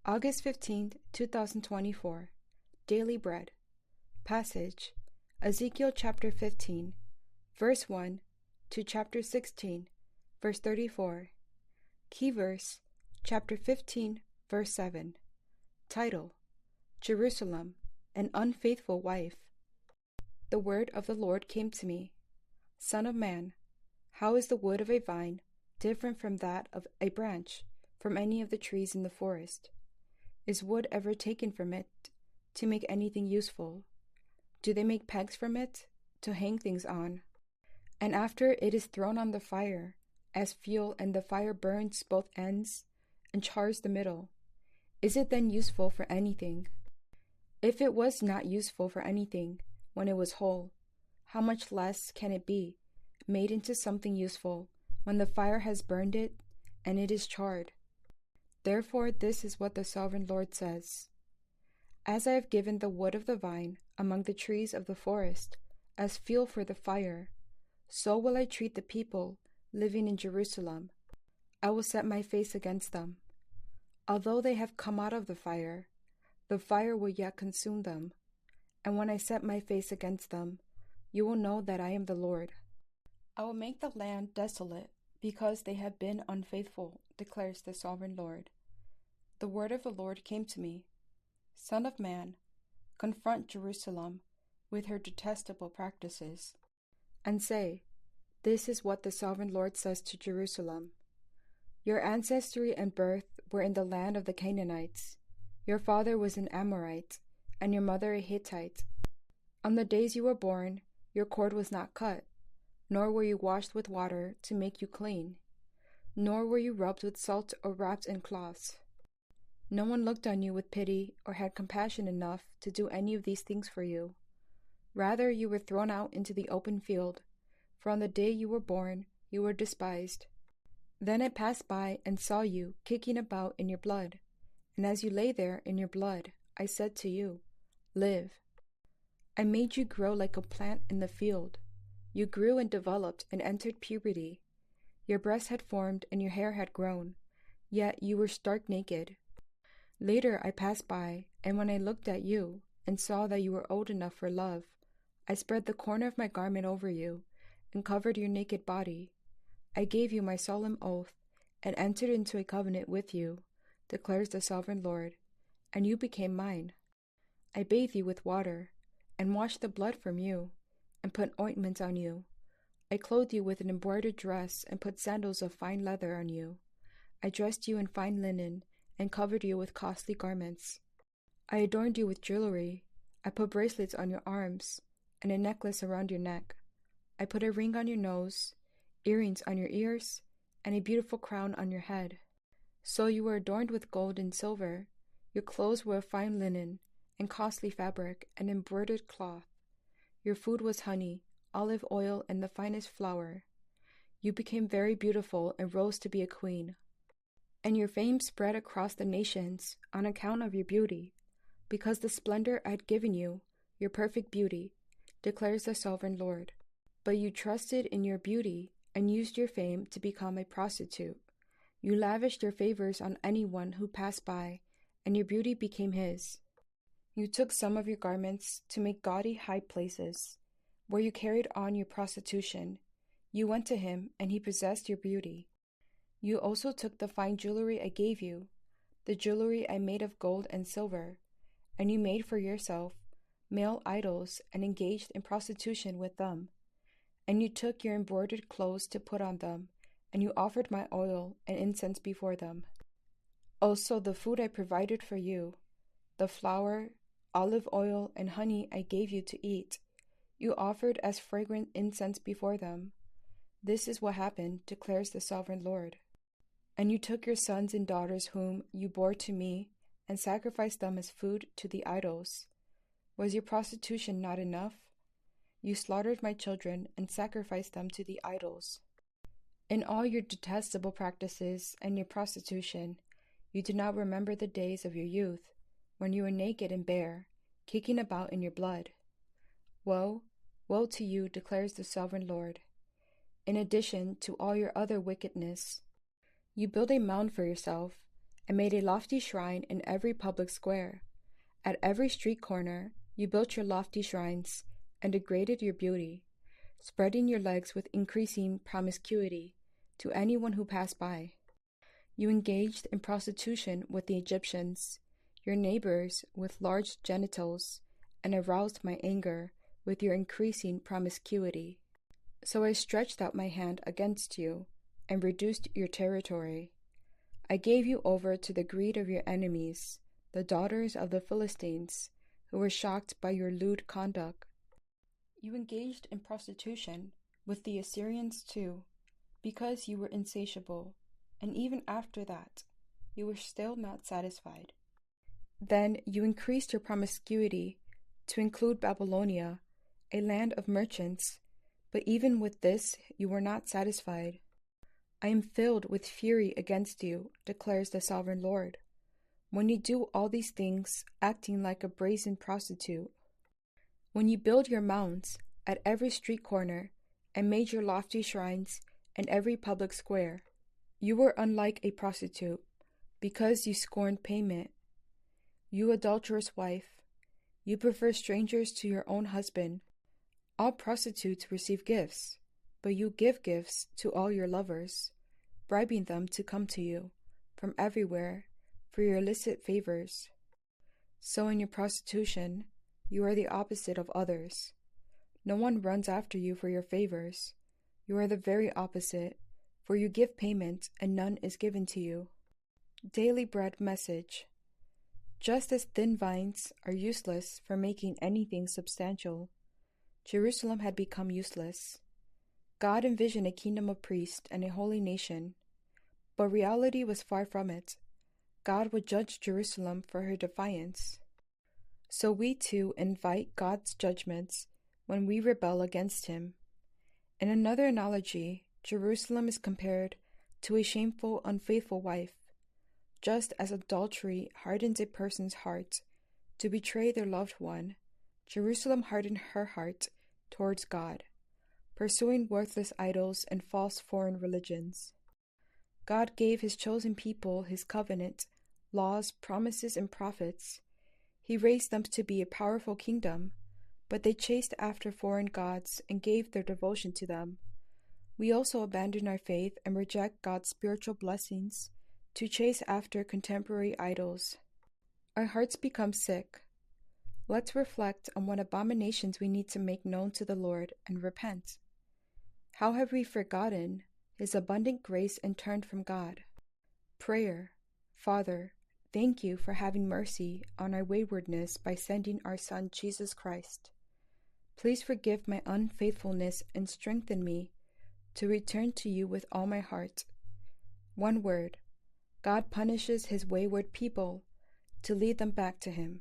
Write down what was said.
August 15th, 2024. Daily Bread. Passage: Ezekiel chapter 15, verse 1 to chapter 16, verse 34. Key verse: chapter 15, verse 7. Title: Jerusalem, an unfaithful wife. The word of the Lord came to me. Son of man, how is the wood of a vine different from that of a branch, from any of the trees in the forest? Is wood ever taken from it to make anything useful? Do they make pegs from it to hang things on? And after it is thrown on the fire as fuel, and the fire burns both ends and chars the middle, is it then useful for anything? If it was not useful for anything when it was whole, how much less can it be made into something useful when the fire has burned it and it is charred? Therefore this is what the sovereign Lord says: As I have given the wood of the vine among the trees of the forest as fuel for the fire, so will I treat the people living in Jerusalem. I will set my face against them. Although they have come out of the fire will yet consume them. And when I set my face against them, you will know that I am the Lord. I will make the land desolate because they have been unfaithful, declares the sovereign Lord. The word of the Lord came to me. Son of man, confront Jerusalem with her detestable practices, and say, This is what the sovereign Lord says to Jerusalem. Your ancestry and birth were in the land of the Canaanites. Your father was an Amorite, and your mother a Hittite. On the days you were born, your cord was not cut, nor were you washed with water to make you clean, nor were you rubbed with salt or wrapped in cloths. No one looked on you with pity or had compassion enough to do any of these things for you. Rather, you were thrown out into the open field, for on the day you were born, you were despised. Then I passed by and saw you kicking about in your blood, and as you lay there in your blood, I said to you, Live. I made you grow like a plant in the field. You grew and developed and entered puberty. Your breasts had formed and your hair had grown, yet you were stark naked. Later I passed by, and when I looked at you and saw that you were old enough for love, I spread the corner of my garment over you and covered your naked body. I gave you my solemn oath and entered into a covenant with you, declares the sovereign Lord, and you became mine. I bathed you with water and washed the blood from you and put ointment on you. I clothed you with an embroidered dress and put sandals of fine leather on you. I dressed you in fine linen and covered you with costly garments. I adorned you with jewelry. I put bracelets on your arms and a necklace around your neck. I put a ring on your nose, earrings on your ears, and a beautiful crown on your head. So you were adorned with gold and silver. Your clothes were of fine linen and costly fabric and embroidered cloth. Your food was honey, olive oil, and the finest flour. You became very beautiful and rose to be a queen. And your fame spread across the nations on account of your beauty, because the splendor I had given you, your perfect beauty, declares the sovereign Lord. But you trusted in your beauty and used your fame to become a prostitute. You lavished your favors on anyone who passed by, and your beauty became his. You took some of your garments to make gaudy high places, where you carried on your prostitution. You went to him, and he possessed your beauty. You also took the fine jewelry I gave you, the jewelry I made of gold and silver, and you made for yourself male idols and engaged in prostitution with them. And you took your embroidered clothes to put on them, and you offered my oil and incense before them. Also the food I provided for you, the flour, olive oil, and honey I gave you to eat, you offered as fragrant incense before them. This is what happened, declares the sovereign Lord. And you took your sons and daughters whom you bore to me and sacrificed them as food to the idols. Was your prostitution not enough? You slaughtered my children and sacrificed them to the idols. In all your detestable practices and your prostitution, you did not remember the days of your youth, when you were naked and bare, kicking about in your blood. Woe, woe to you, declares the sovereign Lord. In addition to all your other wickedness, you built a mound for yourself and made a lofty shrine in every public square. At every street corner, you built your lofty shrines and degraded your beauty, spreading your legs with increasing promiscuity to anyone who passed by. You engaged in prostitution with the Egyptians, your neighbors with large genitals, and aroused my anger with your increasing promiscuity. So I stretched out my hand against you and reduced your territory. I gave you over to the greed of your enemies, the daughters of the Philistines, who were shocked by your lewd conduct. You engaged in prostitution with the Assyrians too, because you were insatiable, and even after that, you were still not satisfied. Then you increased your promiscuity to include Babylonia, a land of merchants, but even with this you were not satisfied. I am filled with fury against you, declares the sovereign Lord, when you do all these things, acting like a brazen prostitute. When you build your mounds at every street corner and made your lofty shrines in every public square, you were unlike a prostitute, because you scorned payment. You adulterous wife, you prefer strangers to your own husband. All prostitutes receive gifts, but you give gifts to all your lovers, bribing them to come to you from everywhere for your illicit favors. So in your prostitution, you are the opposite of others. No one runs after you for your favors. You are the very opposite, for you give payment and none is given to you. Daily Bread Message. Just as thin vines are useless for making anything substantial, Jerusalem had become useless. God envisioned a kingdom of priests and a holy nation, but reality was far from it. God would judge Jerusalem for her defiance. So we too invite God's judgments when we rebel against him. In another analogy, Jerusalem is compared to a shameful, unfaithful wife. Just as adultery hardens a person's heart to betray their loved one, Jerusalem hardened her heart towards God, pursuing worthless idols and false foreign religions. God gave his chosen people his covenant, laws, promises, and prophets. He raised them to be a powerful kingdom, but they chased after foreign gods and gave their devotion to them. We also abandon our faith and reject God's spiritual blessings to chase after contemporary idols. Our hearts become sick. Let's reflect on what abominations we need to make known to the Lord and repent. How have we forgotten his abundant grace and turned from God? Prayer. Father, thank you for having mercy on our waywardness by sending our Son, Jesus Christ. Please forgive my unfaithfulness and strengthen me to return to you with all my heart. One word. God punishes his wayward people to lead them back to him.